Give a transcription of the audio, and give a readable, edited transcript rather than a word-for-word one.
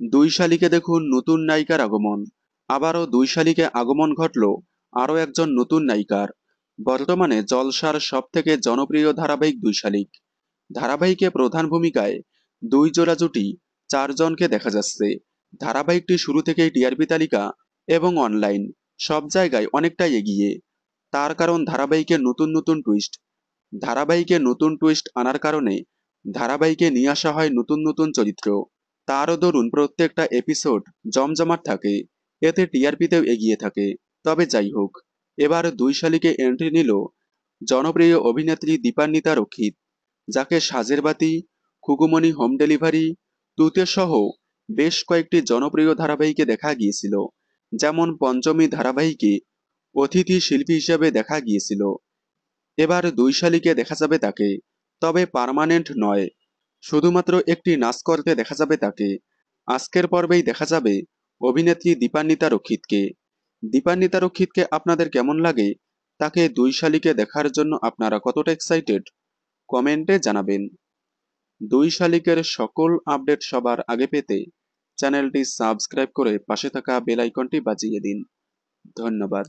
দুই শালিকে দেখুন নতুন নায়িকার আগমন। আবারও দুই শালিকে আগমন ঘটল আরও একজন নতুন নায়িকার। বর্তমানে জলসার সব থেকে জনপ্রিয় ধারাবাহিক দুই শালিক। ধারাবাহিকে প্রধান ভূমিকায় দুই জোড়া জুটি চারজনকে দেখা যাচ্ছে। ধারাবাহিকটি শুরু থেকেই টিআরপি তালিকা এবং অনলাইন সব জায়গায় অনেকটাই এগিয়ে। তার কারণ ধারাবাহিকের নতুন নতুন টুইস্ট। ধারাবাহিকে নতুন টুইস্ট আনার কারণে ধারাবাহিকে নিয়ে আসা হয় নতুন নতুন চরিত্র। তারও দরুন প্রত্যেকটা এপিসোড জমজমাট থাকে, এতে টিআরপিতেও এগিয়ে থাকে। তবে যাই হোক, এবার দুই শালিকে এন্ট্রি নিল জনপ্রিয় অভিনেত্রী দীপান্বিতা রক্ষিত, যাকে সাজের বাতি, খুকুমনি হোম ডেলিভারি, তুতে সহ বেশ কয়েকটি জনপ্রিয় ধারাবাহিকে দেখা গিয়েছিল। যেমন পঞ্চমী ধারাবাহিকে অতিথি শিল্পী হিসেবে দেখা গিয়েছিল। এবার দুই শালিকে দেখা যাবে তাকে, তবে পার্মানেন্ট নয়, শুধুমাত্র একটি নাচ করতে দেখা যাবে তাকে। আজকের পর্বেই দেখা যাবে অভিনেত্রী দীপান্বিতা রক্ষিতকে। দীপান্বিতা রক্ষিতকে আপনাদের কেমন লাগে? তাকে দুই শালিকে দেখার জন্য আপনারা কতটা এক্সাইটেড? কমেন্টে জানাবেন। দুই শালিকের সকল আপডেট সবার আগে পেতে চ্যানেলটি সাবস্ক্রাইব করে পাশে থাকা বেল আইকনটি বাজিয়ে দিন। ধন্যবাদ।